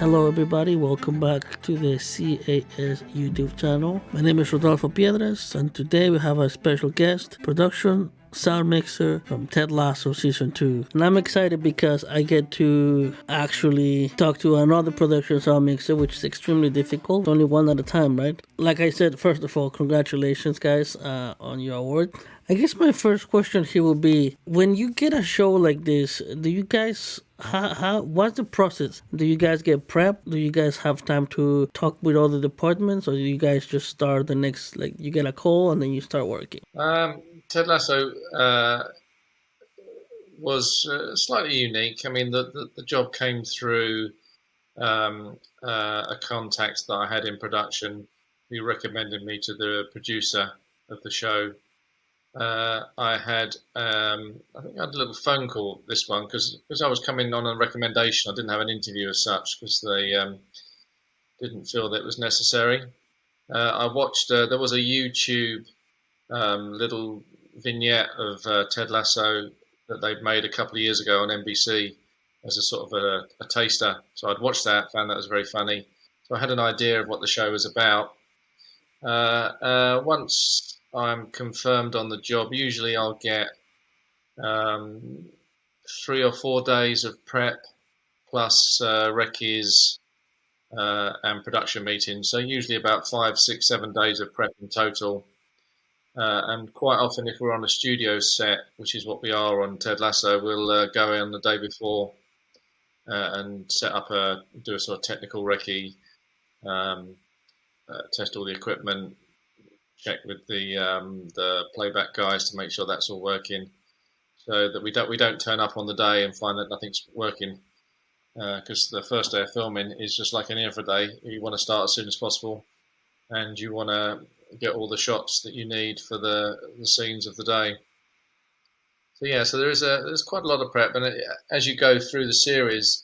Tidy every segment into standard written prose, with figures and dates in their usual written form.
Hello, everybody. Welcome back to the CAS YouTube channel. My name is Rodolfo Piedras, and today we have a special guest, production sound mixer from Ted Lasso Season 2. And I'm excited because I get to actually talk to another production sound mixer, which is extremely difficult. Only one at a time, right? Like I said, first of all, congratulations, guys, on your award. I guess my first question here will be, when you get a show like this, do you guys what's the process? Do you guys get prep? Do you guys have time to talk with all the departments, or do you guys just start the next, like, you get a call and then you start working? Ted Lasso was slightly unique. I mean, the job came through a contact that I had in production who recommended me to the producer of the show. I think I had a little phone call this one because I was coming on a recommendation. I didn't have an interview as such because they didn't feel that it was necessary. I watched, there was a YouTube little vignette of Ted Lasso that they'd made a couple of years ago on NBC as a sort of a taster. So I'd watched that, found that was very funny. So I had an idea of what the show was about. Once I'm confirmed on the job, usually I'll get 3 or 4 days of prep plus recce's and production meetings. So usually about 5, 6, 7 days of prep in total. And quite often, if we're on a studio set, which is what we are on Ted Lasso, we'll go in the day before and set up do a sort of technical recce, test all the equipment, check with the playback guys to make sure that's all working, so that we don't turn up on the day and find that nothing's working. Because the first day of filming is just like any other day. You want to start as soon as possible, and you want to get all the shots that you need for the scenes of the day. So yeah, so there's quite a lot of prep, and as you go through the series,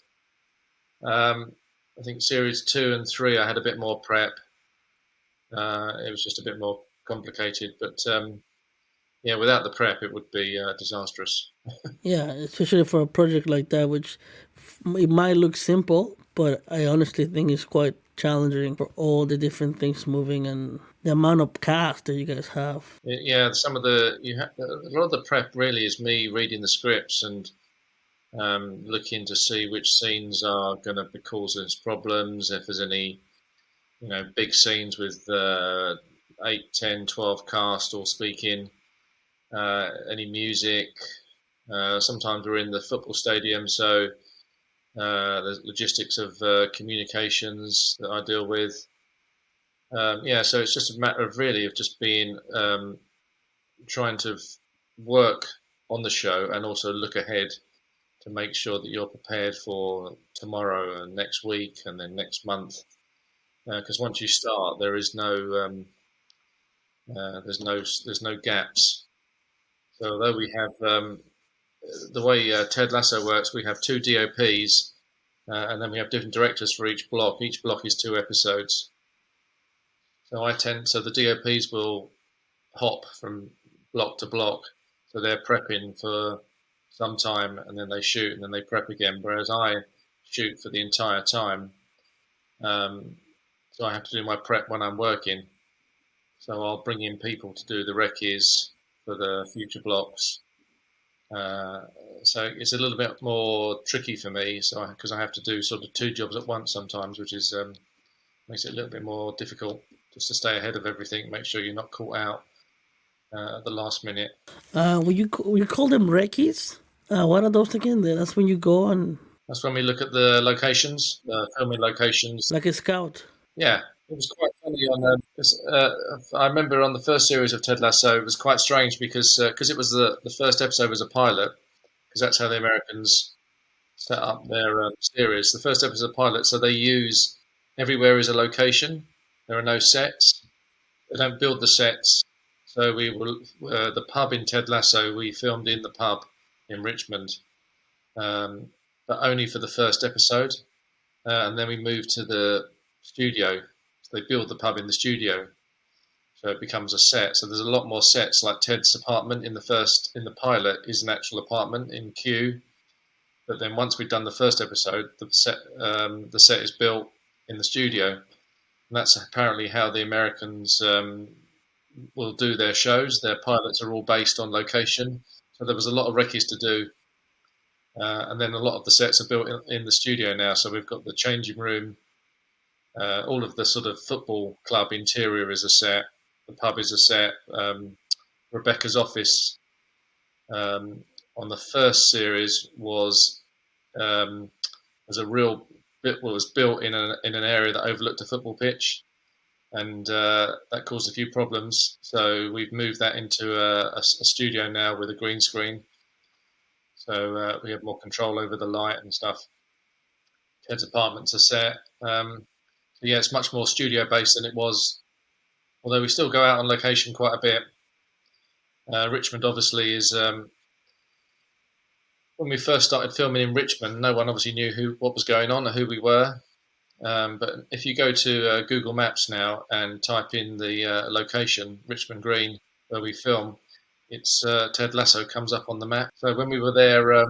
I think series 2 and 3 I had a bit more prep. It was just a bit more complicated, but yeah, without the prep it would be disastrous. Yeah, especially for a project like that, which it might look simple, but I honestly think it's quite challenging for all the different things moving and the amount of cast that you guys have. Yeah, a lot of the prep really is me reading the scripts and looking to see which scenes are going to be causing us problems, if there's any big scenes with 8, 10, 12 cast all speaking, any music. Sometimes we're in the football stadium, so there's logistics of communications that I deal with. Yeah, so it's just a matter of really of just being trying to work on the show and also look ahead to make sure that you're prepared for tomorrow and next week and then next month. Because once you start, there is there's no gaps. So although we have the way Ted Lasso works, we have 2 DOPs, and then we have different directors for each block. Each block is 2 episodes. So the DOPs will hop from block to block, so they're prepping for some time, and then they shoot, and then they prep again. Whereas I shoot for the entire time. So I have to do my prep when I'm working. So I'll bring in people to do the recce's for the future blocks. So it's a little bit more tricky for me, because I have to do sort of 2 jobs at once sometimes, which is makes it a little bit more difficult just to stay ahead of everything, make sure you're not caught out at the last minute. Will you call them recce's? What are those again? That's when you go on. That's when we look at the locations, the filming locations. Like a scout. Yeah, it was quite funny I remember on the first series of Ted Lasso, it was quite strange because it was the first episode was a pilot, because that's how the Americans set up their series. The first episode is a pilot, so they use everywhere is a location. There are no sets. They don't build the sets. So the pub in Ted Lasso, we filmed in the pub in Richmond, but only for the first episode. And then we moved to the studio. So they build the pub in the studio. So it becomes a set. So there's a lot more sets, like Ted's apartment in the pilot is an actual apartment in Kew. But then once we've done the first episode, the set is built in the studio, and that's apparently how the Americans will do their shows. Their pilots are all based on location, so there was a lot of recce's to do, and then a lot of the sets are built in the studio now. So we've got the changing room, all of the sort of football club interior is a set, the pub is a set. Rebecca's office on the first series was a real bit was built in an area that overlooked a football pitch, and that caused a few problems. So we've moved that into a studio now with a green screen. So we have more control over the light and stuff. Ted's apartment's a set. So yeah, it's much more studio based than it was. Although we still go out on location quite a bit. Richmond obviously is. When we first started filming in Richmond, no one obviously knew what was going on or who we were. But if you go to Google Maps now and type in the location, Richmond Green, where we film, it's Ted Lasso comes up on the map. So when we were there a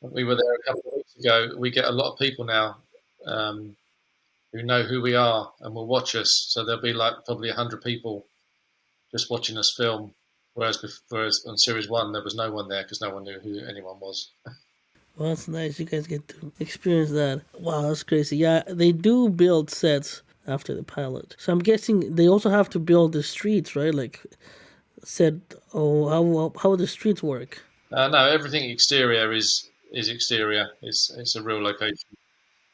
couple of weeks ago, we get a lot of people now who know who we are and will watch us. So there'll be like probably 100 people just watching us film. Whereas on series 1 there was no one there because no one knew who anyone was. Well, that's nice. You guys get to experience that. Wow, that's crazy. Yeah, they do build sets after the pilot. So I'm guessing they also have to build the streets, right? Like, how the streets work? No, everything exterior is exterior. It's a real location.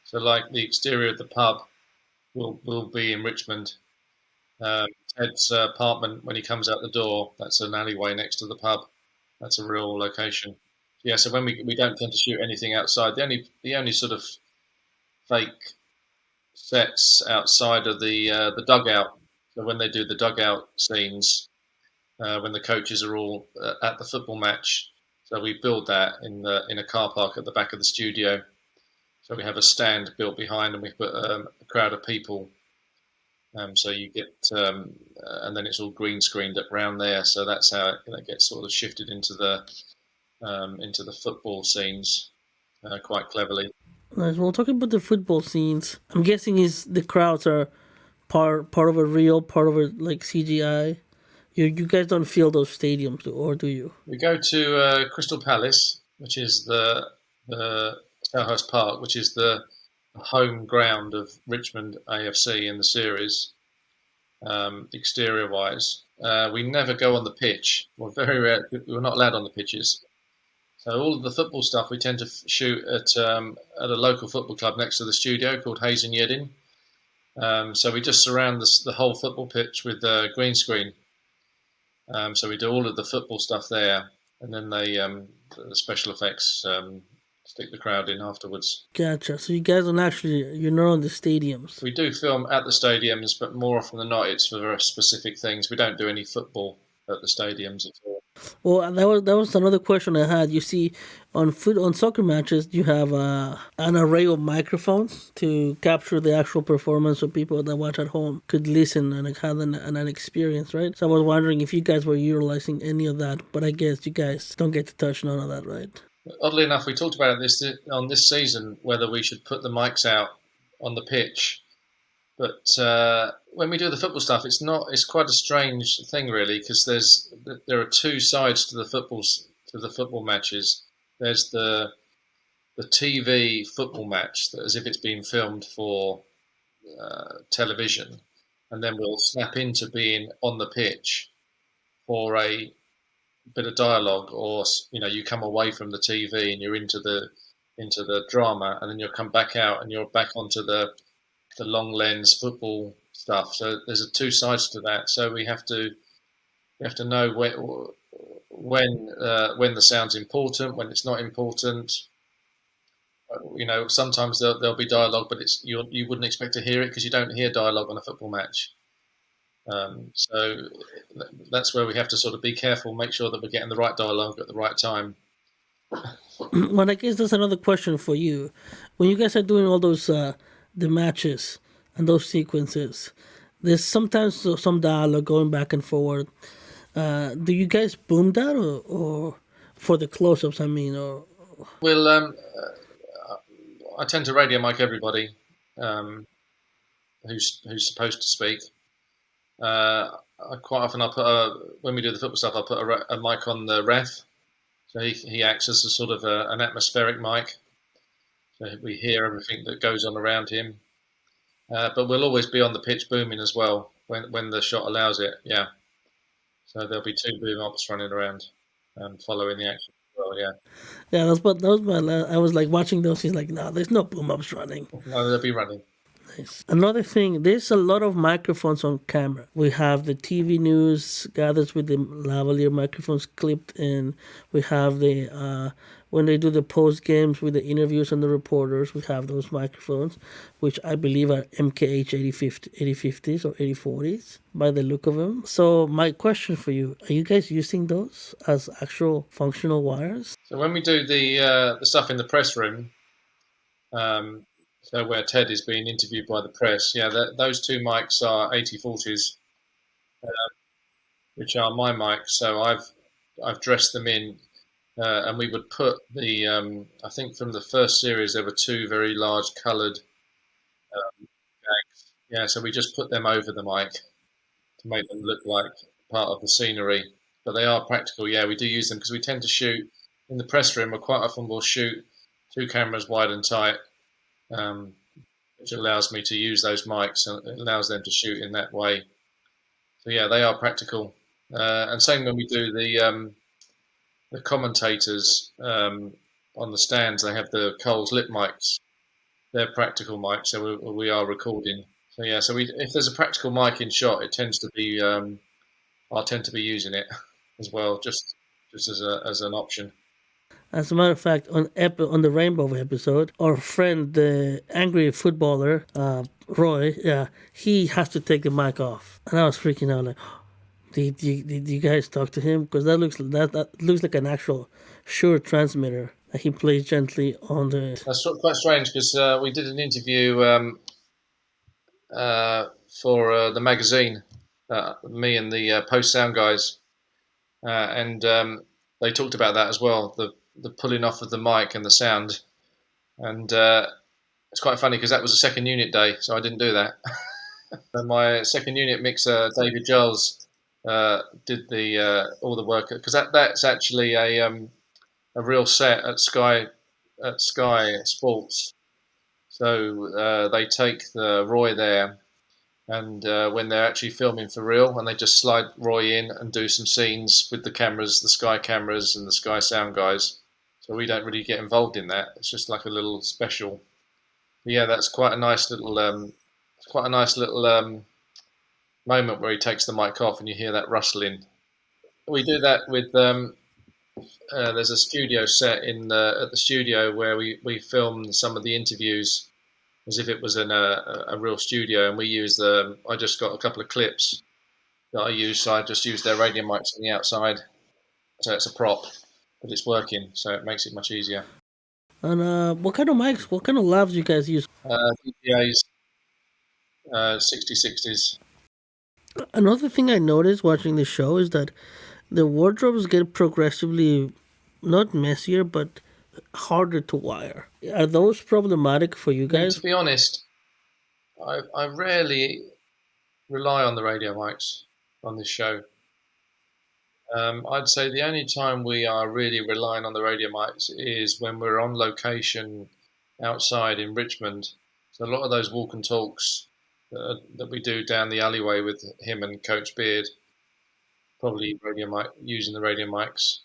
So like the exterior of the pub will be in Richmond. Ted's apartment, when he comes out the door, that's an alleyway next to the pub. That's a real location. Yeah, so when we don't tend to shoot anything outside. The only sort of fake sets outside of the dugout. So when they do the dugout scenes, when the coaches are all at the football match, so we build that in a car park at the back of the studio. So we have a stand built behind, and we put a crowd of people. So you get, and then it's all green screened up around there. So that's how it gets sort of shifted into the football scenes quite cleverly. Nice. Well, talking about the football scenes, I'm guessing the crowds are part of a real, part of a like CGI. You guys don't feel those stadiums, or do you? We go to Crystal Palace, which is the Selhurst Park, which is the home ground of Richmond AFC in the series, exterior-wise. We never go on the pitch. We're very rare. We're not allowed on the pitches. So all of the football stuff we tend to shoot at a local football club next to the studio called Hayes and Yeading. So we just surround the whole football pitch with green screen. So we do all of the football stuff there, and then the special effects stick the crowd in afterwards. Gotcha. So you guys you're not on the stadiums. We do film at the stadiums, but more often than not, it's for very specific things. We don't do any football at the stadiums at all. Well, that was another question I had. You see, on soccer matches, you have an array of microphones to capture the actual performance, so people that watch at home could listen and have an experience, right? So I was wondering if you guys were utilizing any of that, but I guess you guys don't get to touch none of that, right? Oddly enough, we talked about on this season, whether we should put the mics out on the pitch. But when we do the football stuff, it's quite a strange thing, really, because there are two sides to the football matches. There's the TV football match, as if it's been filmed for television, and then we'll snap into being on the pitch for a bit of dialogue, or you come away from the TV and you're into the drama, and then you'll come back out and you're back onto the long lens football stuff. So there's two sides to that. So we have to know when the sound's important, when it's not important. Sometimes there'll be dialogue, but you wouldn't expect to hear it because you don't hear dialogue on a football match. So that's where we have to sort of be careful, make sure that we're getting the right dialogue at the right time. Well, I guess that's another question for you. When you guys are doing all those the matches and those sequences, there's sometimes some dialogue going back and forward. Do you guys boom that, or for the close-ups? I mean, or We'll. I tend to radio mic everybody who's supposed to speak. Quite often, when we do the football stuff, I put a mic on the ref, so he acts as a sort of an atmospheric mic, so we hear everything that goes on around him. But we'll always be on the pitch booming as well when the shot allows it. Yeah, so there'll be two boom ops running around following the action as well. Yeah, Yeah, that was my. I was like watching those. He's like, no, there's no boom ups running. no, they'll be running. Nice. Another thing, there's a lot of microphones on camera. We have the TV news gathers with the lavalier microphones clipped in. We have the when they do the post games with the interviews and the reporters, we have those microphones, which I believe are MKH 8050s or 8040s by the look of them. So my question for you: are you guys using those as actual functional wires? So when we do the stuff in the press room, so where Ted is being interviewed by the press, yeah, those two mics are 8040s, which are my mics. So I've dressed them in, and we would put the I think from the first series there were two very large coloured bags. Yeah, so we just put them over the mic to make them look like part of the scenery. But they are practical. Yeah, we do use them because we tend to shoot in the press room. We quite often will shoot two cameras wide and tight. Which allows me to use those mics and it allows them to shoot in that way. So yeah, they are practical. And same when we do the commentators on the stands, they have the Coles lip mics. They're practical mics, so we are recording. So yeah, so if there's a practical mic in shot, it tends to be I tend to be using it as well, just as an option. As a matter of fact, on the Rainbow episode, our friend, the angry footballer, Roy, yeah, he has to take the mic off, and I was freaking out. Like, did you guys talk to him? Because that looks like an actual Shure transmitter that he plays gently on the. That's quite strange because we did an interview for the magazine, me and the post sound guys, and they talked about that as well. The pulling off of the mic and the sound, and it's quite funny because that was a second unit day, so I didn't do that. And my second unit mixer, David Lascelles, did the all the work because that's actually a real set at Sky Sports. So they take the Roy there, and when they're actually filming for real, and they just slide Roy in and do some scenes with the cameras, the Sky cameras and the Sky sound guys. So we don't really get involved in that. It's just like a little special. But yeah, that's quite a nice little moment where he takes the mic off and you hear that rustling. We do that with there's a studio set at the studio where we film some of the interviews as if it was in a real studio, and we use I just got a couple of clips that I use, so I just use their radio mics on the outside, so it's a prop, but it's working, so it makes it much easier. And what kind of mics, what kind of lavs you guys use? DPAs, 6060s. Another thing I noticed watching the show is that the wardrobes get progressively not messier, but harder to wire. Are those problematic for you guys? To be honest, I rarely rely on the radio mics on this show. I'd say the only time we are really relying on the radio mics is when we're on location outside in Richmond. So a lot of those walk and talks that we do down the alleyway with him and Coach Beard, probably using the radio mics.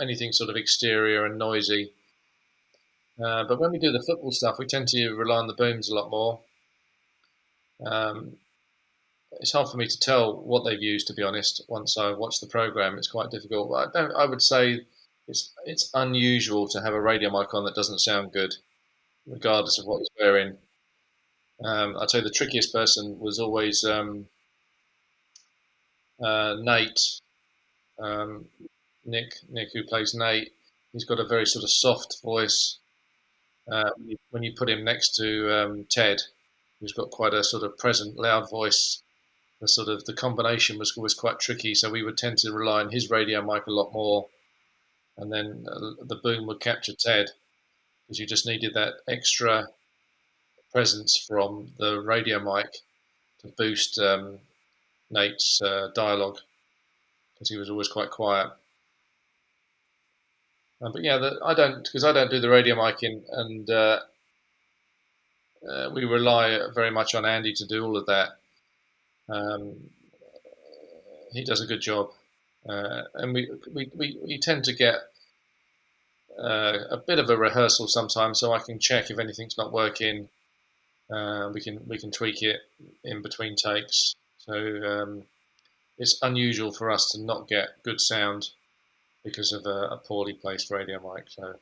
Anything sort of exterior and noisy. But when we do the football stuff, we tend to rely on the booms a lot more. It's hard for me to tell what they've used, to be honest. Once I watch the program, it's quite difficult. But I would say it's unusual to have a radio mic on that doesn't sound good, regardless of what he's wearing. I'd say the trickiest person was always Nate, Nick, who plays Nate. He's got a very sort of soft voice. When you put him next to Ted, who's got quite a sort of present, loud voice, the combination was always quite tricky. So we would tend to rely on his radio mic a lot more. and then the boom would capture Ted, because you just needed that extra presence from the radio mic to boost Nate's dialogue, because he was always quite quiet. But yeah, I don't do the radio micing, and we rely very much on Andy to do all of that. He does a good job, and we tend to get a bit of a rehearsal sometimes, so I can check if anything's not working. We can tweak it in between takes. So it's unusual for us to not get good sound because of a poorly placed radio mic. So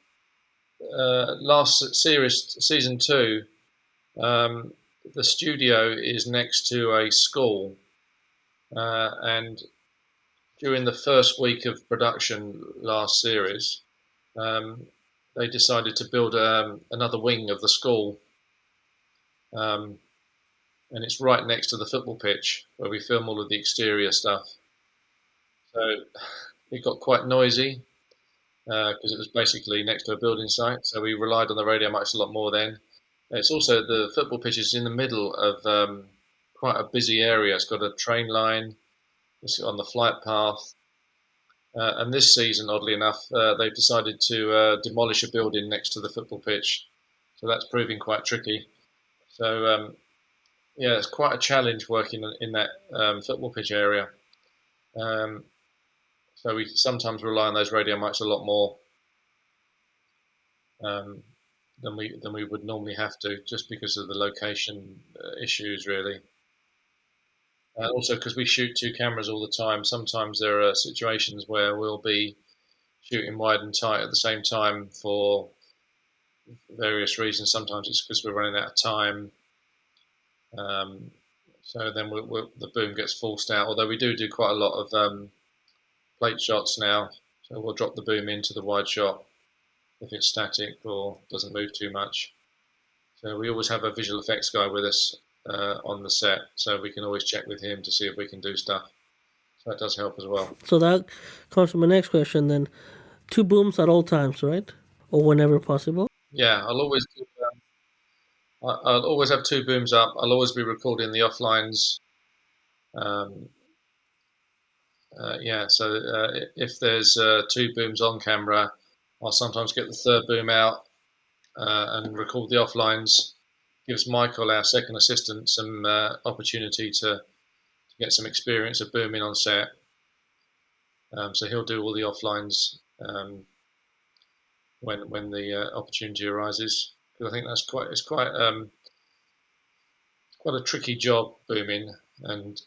last series, season 2, the studio is next to a school, and during the first week of production last series, they decided to build another wing of the school, and it's right next to the football pitch where we film all of the exterior stuff. So it got quite noisy because it was basically next to a building site. So we relied on the radio mics a lot more then. It's also, the football pitch is in the middle of quite a busy area. It's got a train line. It's on the flight path. And this season, oddly enough, they've decided to demolish a building next to the football pitch. So that's proving quite tricky. So yeah, it's quite a challenge working in that football pitch area. So we sometimes rely on those radio mics a lot more than we would normally have to, just because of the location issues, really. And also because we shoot 2 cameras all the time. Sometimes there are situations where we'll be shooting wide and tight at the same time for various reasons. Sometimes it's because we're running out of time. So then the boom gets forced out. Although we do quite a lot of plate shots now, so we'll drop the boom into the wide shot if it's static or doesn't move too much. So we always have a visual effects guy with us on the set, so we can always check with him to see if we can do stuff. So that does help as well. So that comes to my next question then. 2 booms at all times, right? Or whenever possible? Yeah, I'll always have 2 booms up. I'll always be recording the offlines. So if there's 2 booms on camera, I'll sometimes get the 3rd boom out and record the offlines. Gives Michael, our second assistant, some opportunity to get some experience of booming on set. So he'll do all the offlines when the opportunity arises. Because I think it's quite a tricky job, booming, and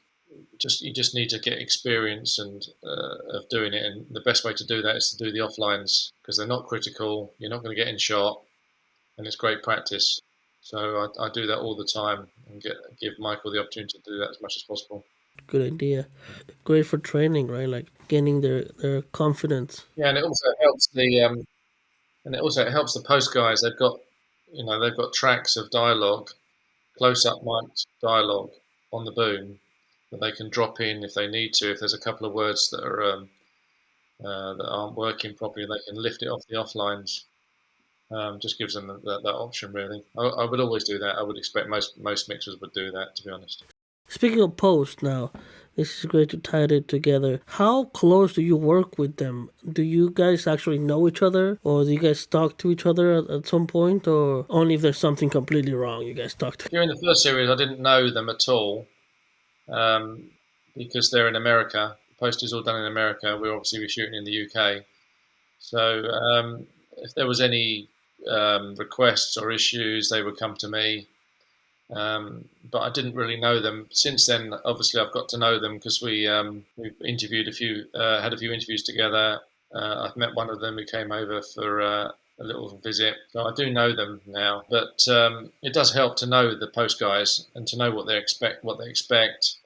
you just need to get experience and of doing it. And the best way to do that is to do the offlines, because they're not critical. You're not going to get in shot, and it's great practice. So I do that all the time and give Michael the opportunity to do that as much as possible. Good idea. Great for training, right? Like gaining their confidence. Yeah, and it also helps the post guys. They've got tracks of dialogue, close-up mic dialogue on the boom that they can drop in if they need to. If there's a couple of words that are that aren't working properly, they can lift it off the offlines. Just gives them that option, really. I would always do that. I would expect most mixers would do that, to be honest. Speaking of post now, this is great to tie it together. How close do you work with them? Do you guys actually know each other? Or do you guys talk to each other at some point? Or only if there's something completely wrong you guys talk to? During the first series, I didn't know them at all because they're in America. The post is all done in America. We're shooting in the UK. So if there was any requests or issues, they would come to me. But I didn't really know them. Since then, obviously, I've got to know them because we've interviewed had a few interviews together. I've met one of them who came over for a little visit, so I do know them now. But it does help to know the post guys and to know what they expect.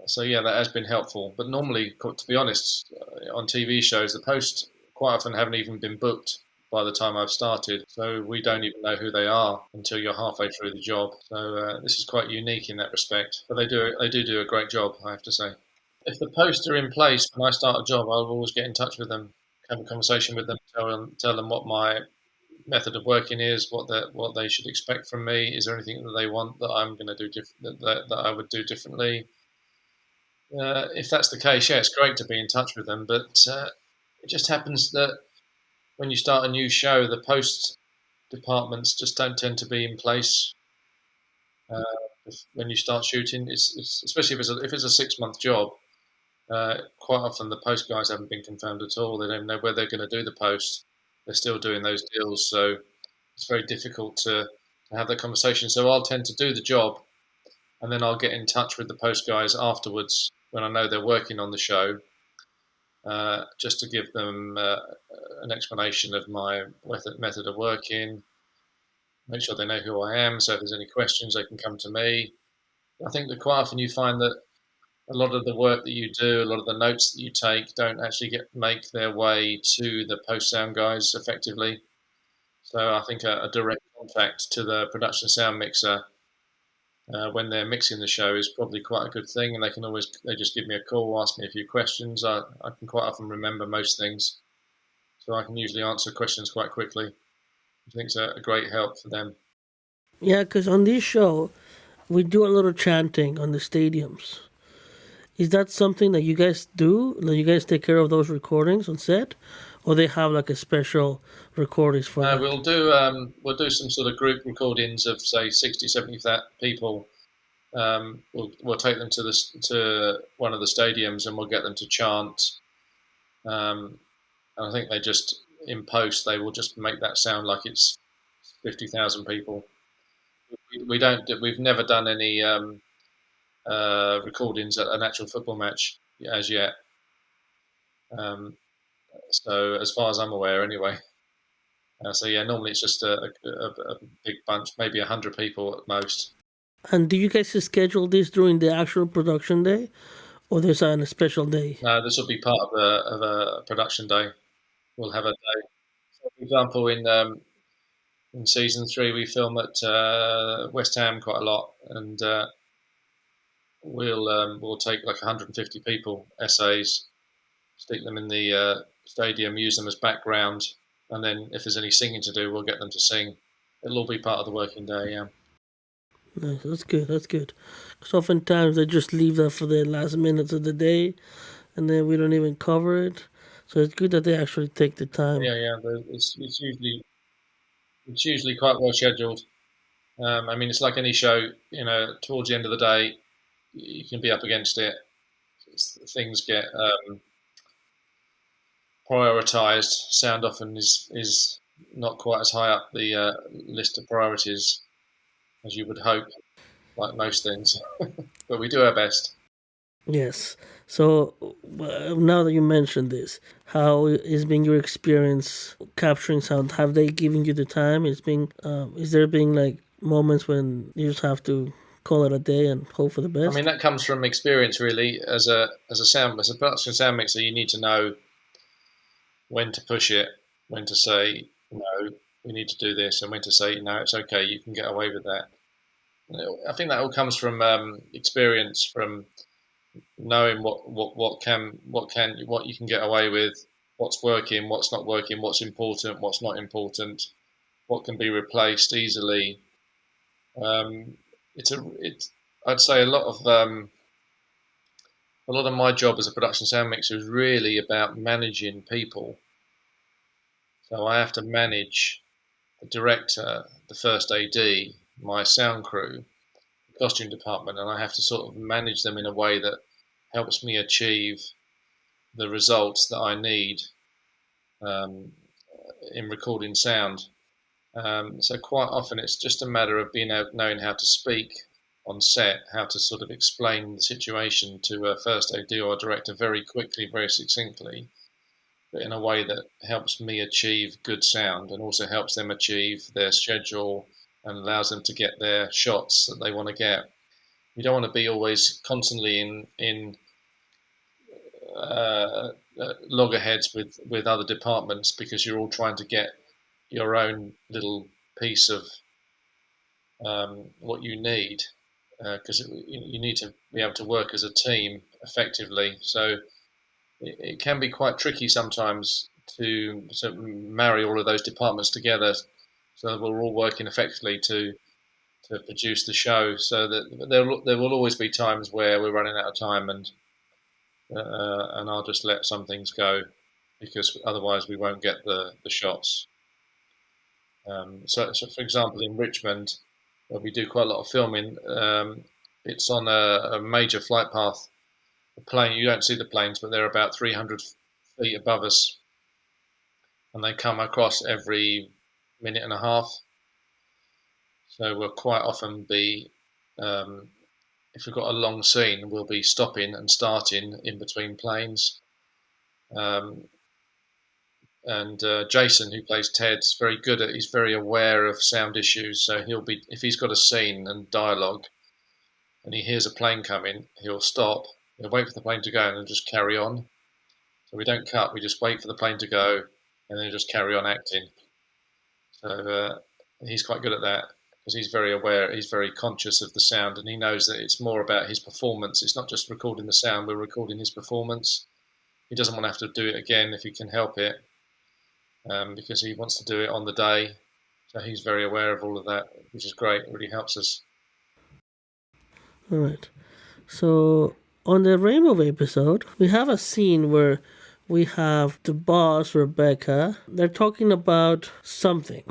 So yeah, that has been helpful. But normally, to be honest, on TV shows, the post quite often haven't even been booked by the time I've started, so we don't even know who they are until you're halfway through the job. So this is quite unique in that respect. But they do a great job, I have to say. If the posts are in place when I start a job, I'll always get in touch with them have a conversation with them, tell them what my method of working is, what they should expect from me. Is there anything that they want that I'm going to do different that I would do differently? If that's the case, yeah, it's great to be in touch with them. But it just happens that when you start a new show, the post departments just don't tend to be in place uh, when you start shooting. It's especially if it's a 6 month job. Quite often the post guys haven't been confirmed at all. They don't know where they're going to do the post. They're still doing those deals, so it's very difficult to have that conversation. So I'll tend to do the job, and then I'll get in touch with the post guys afterwards when I know they're working on the show, just to give them an explanation of my method of working, make sure they know who I am. So if there's any questions, they can come to me. I think that quite often you find that a lot of the work that you do, a lot of the notes that you take, don't actually make their way to the post sound guys effectively. So I think a direct contact to the production sound mixer when they're mixing the show is probably quite a good thing, and they just give me a call, ask me a few questions. I can quite often remember most things, so I can usually answer questions quite quickly. I think it's a great help for them. Yeah, because on this show, we do a little chanting on the stadiums. Is that something that you guys do? That you guys take care of those recordings on set, or they have like a special recordings for that? We'll do some sort of group recordings of say 60, 70 people. We'll take them to one of the stadiums and we'll get them to chant. And I think they just in post they will just make that sound like it's 50,000 people. We've never done any recordings at an actual football match as yet. So as far as I'm aware, anyway. So yeah, normally it's just a big bunch, maybe 100 people at most. And do you guys schedule this during the actual production day, or there's on a special day? No, this will be part of a production day. We'll have a day. So for example, in season 3, we film at West Ham quite a lot, and we'll take like 150 people, essays, stick them in the stadium, use them as background, and then if there's any singing to do, we'll get them to sing. It'll all be part of the working day. Yeah. Nice, that's good. That's good. Because oftentimes they just leave that for the last minutes of the day, and then we don't even cover it. So it's good that they actually take the time. Yeah. It's usually quite well scheduled. I mean, it's like any show. Towards the end of the day, you can be up against it. Things get prioritized. Sound often is not quite as high up the list of priorities as you would hope, like most things. But we do our best. Yes. So now that you mentioned this, how has been your experience capturing sound? Have they given you the time? Is there been like moments when you just have to call it a day and hope for the I best? mean, that comes from experience, really. As a production sound mixer, you need to know when to push it, when to say no, we need to do this, and when to say no, it's okay, you can get away with that. I think that all comes from experience, from knowing what you can get away with, what's working, what's not working, what's important, what's not important, what can be replaced easily. I'd say a lot of my job as a production sound mixer is really about managing people. So I have to manage the director, the first AD, my sound crew, the costume department, and I have to sort of manage them in a way that helps me achieve the results that I need um, in recording sound. So quite often it's just a matter of knowing how to speak on set, how to sort of explain the situation to a first AD or a director very quickly, very succinctly, but in a way that helps me achieve good sound and also helps them achieve their schedule and allows them to get their shots that they want to get. You don't want to be always constantly in loggerheads with other departments because you're all trying to get your own little piece of what you need, because you need to be able to work as a team effectively. So it can be quite tricky sometimes to marry all of those departments together, so that we're all working effectively to produce the show. So that there will always be times where we're running out of time, and I'll just let some things go because otherwise we won't get the shots. So for example, in Richmond, where we do quite a lot of filming, it's on a major flight path. The plane, you don't see the planes, but they're about 300 feet above us, and they come across every minute and a half. So we'll quite often be, if we've got a long scene, we'll be stopping and starting in between planes. And Jason, who plays Ted, is very good at. He's very aware of sound issues. So he'll be, if he's got a scene and dialogue, and he hears a plane coming, he'll stop. He'll wait for the plane to go and then just carry on. So we don't cut. We just wait for the plane to go, and then just carry on acting. So he's quite good at that because he's very aware. He's very conscious of the sound, and he knows that it's more about his performance. It's not just recording the sound. We're recording his performance. He doesn't want to have to do it again if he can help it. Because he wants to do it on the day. So he's very aware of all of that, which is great. It really helps us. All right. So on the Rainbow episode, we have a scene where we have the boss, Rebecca. They're talking about something.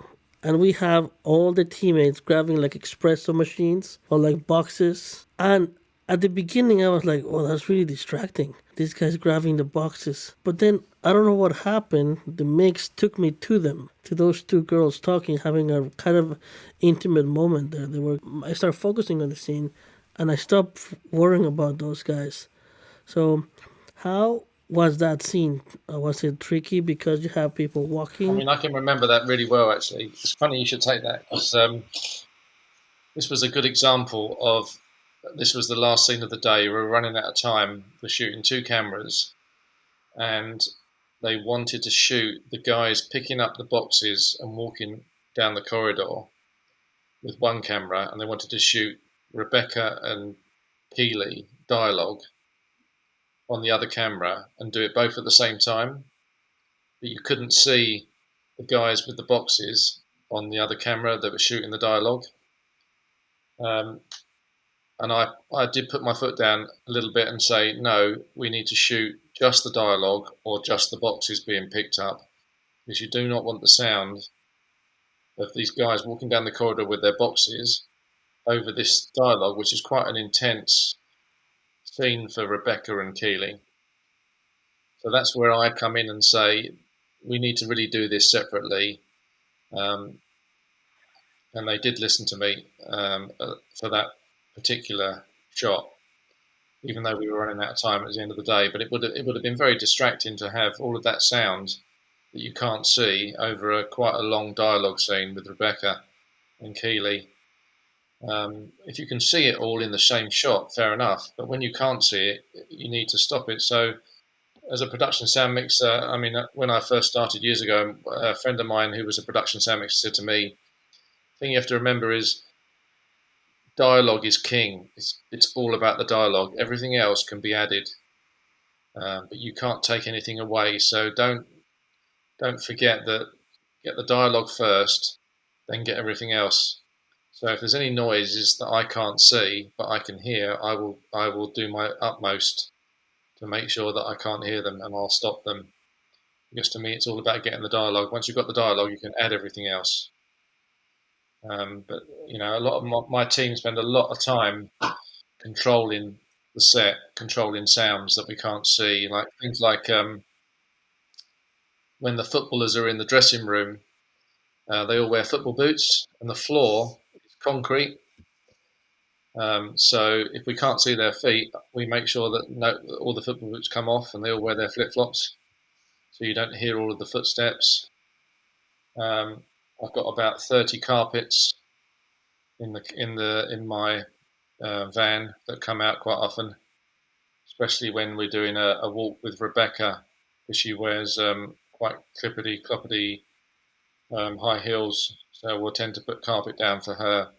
And we have all the teammates grabbing like espresso machines or like boxes. And at the beginning, I was like, oh, that's really distracting. These guys grabbing the boxes. But then I don't know what happened. The mix took me to them, to those two girls talking, having a kind of intimate moment there. I started focusing on the scene, and I stopped worrying about those guys. So, how was that scene? Was it tricky because you have people walking? I mean, I can remember that really well, actually. It's funny you should take that because this was a good example of. This was the last scene of the day. We were running out of time. We're shooting 2 cameras, and they wanted to shoot the guys picking up the boxes and walking down the corridor with 1 camera, and they wanted to shoot Rebecca and Keeley dialogue on the other camera and do it both at the same time. But you couldn't see the guys with the boxes on the other camera that were shooting the dialogue. And I did put my foot down a little bit and say, no, we need to shoot just the dialogue or just the boxes being picked up, because you do not want the sound of these guys walking down the corridor with their boxes over this dialogue, which is quite an intense scene for Rebecca and Keeley. So that's where I come in and say, we need to really do this separately. And they did listen to me for that particular shot, even though we were running out of time at the end of the day. But it would have been very distracting to have all of that sound that you can't see over quite a long dialogue scene with Rebecca and Keeley. If you can see it all in the same shot, fair enough. But when you can't see it, you need to stop it. So as a production sound mixer, I mean, when I first started years ago, a friend of mine who was a production sound mixer said to me, the thing you have to remember is dialogue is king. It's all about the dialogue. Everything else can be added, but you can't take anything away. So don't forget that. Get the dialogue first, then get everything else. So if there's any noises that I can't see but I can hear, I will do my utmost to make sure that I can't hear them, and I'll stop them. Because to me, it's all about getting the dialogue. Once you've got the dialogue, you can add everything else. But a lot of my team spend a lot of time controlling the set, controlling sounds that we can't see, like things like when the footballers are in the dressing room, they all wear football boots, and the floor is concrete. So if we can't see their feet, we make sure that all the football boots come off, and they all wear their flip-flops, so you don't hear all of the footsteps. I've got about 30 carpets in my van that come out quite often, especially when we're doing a walk with Rebecca, because she wears quite clippity-cloppity high heels, so we'll tend to put carpet down for her.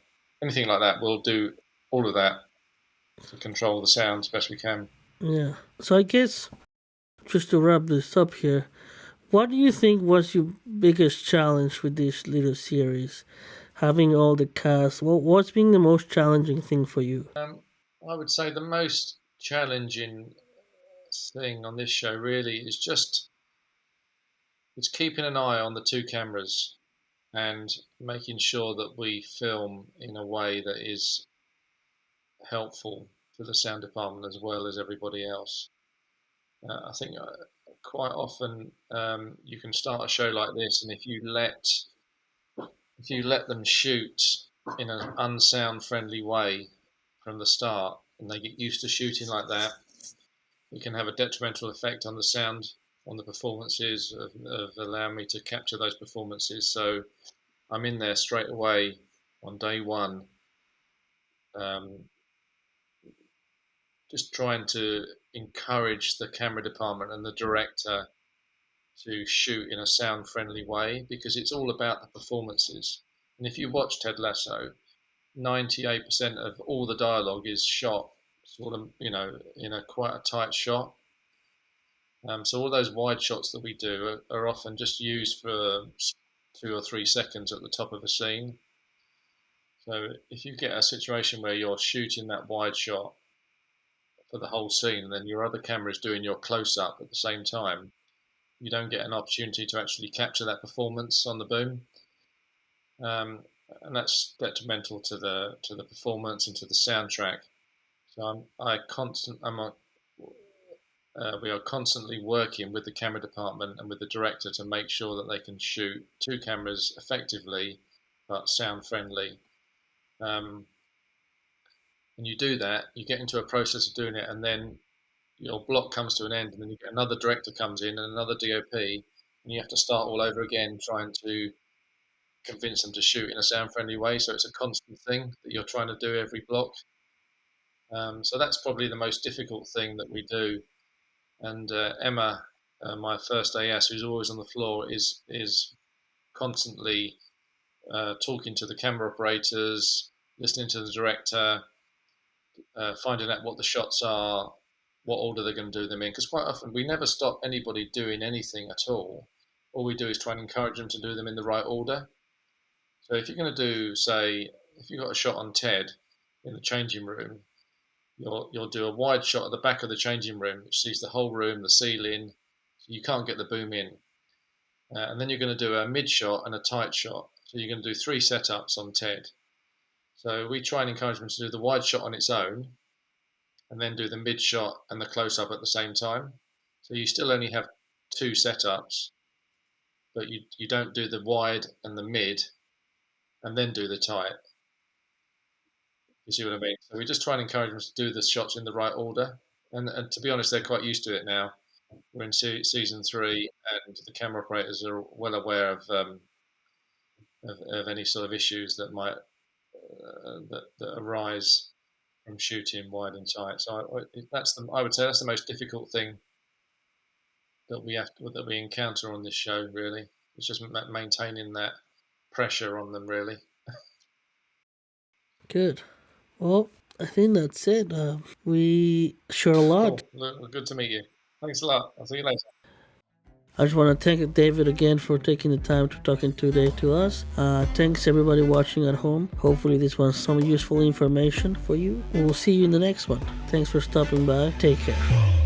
Anything like that, we'll do all of that to control the sound as best we can. Yeah. So I guess, just to wrap this up here, What do you think was your biggest challenge with this little series? Having all the cast, what's been the most challenging thing for you? I would say the most challenging thing on this show really is just it's keeping an eye on the two cameras and making sure that we film in a way that is helpful to the sound department as well as everybody else. I think quite often you can start a show like this, and if you let them shoot in an unsound friendly way from the start, and they get used to shooting like that, it can have a detrimental effect on the sound, on the performances of allowing me to capture those performances. So I'm in there straight away on day one, um, just trying to encourage the camera department and the director to shoot in a sound friendly way, because it's all about the performances. And if you watch Ted Lasso, 98% of all the dialogue is shot sort of, in a quite a tight shot. So all those wide shots that we do are often just used for 2 or 3 seconds at the top of a scene. So if you get a situation where you're shooting that wide shot for the whole scene, and then your other camera is doing your close up at the same time, you don't get an opportunity to actually capture that performance on the boom, and that's detrimental to the performance and to the soundtrack. So we are constantly working with the camera department and with the director to make sure that they can shoot two cameras effectively but sound friendly. And you do that, you get into a process of doing it, and then your block comes to an end, and then you get another director comes in and another DOP, and you have to start all over again trying to convince them to shoot in a sound friendly way. So it's a constant thing that you're trying to do every block. So that's probably the most difficult thing that we do. And Emma, my first AS, who's always on the floor, is constantly talking to the camera operators, listening to the director, finding out what the shots are, what order they're going to do them in. Because quite often we never stop anybody doing anything at all. All we do is try and encourage them to do them in the right order. So if you're going to do, say, if you've got a shot on Ted in the changing room, you'll do a wide shot at the back of the changing room, which sees the whole room, the ceiling, so you can't get the boom in. And then you're going to do a mid shot and a tight shot. So you're going to do 3 setups on Ted. So we try and encourage them to do the wide shot on its own, and then do the mid shot and the close up at the same time. So you still only have 2 setups, but you don't do the wide and the mid and then do the tight. You see what I mean? So we just try and encourage them to do the shots in the right order. And to be honest, they're quite used to it now. We're in season 3, and the camera operators are well aware of any sort of issues that might that arise from shooting wide and tight. So I would say that's the most difficult thing that we encounter on this show. Really, it's just maintaining that pressure on them. Really. Good. Well, I think that's it. We share a lot. Cool. Good to meet you. Thanks a lot. I'll see you later. I just want to thank David again for taking the time to talking today to us. Thanks everybody watching at home. Hopefully this was some useful information for you. We'll see you in the next one. Thanks for stopping by. Take care.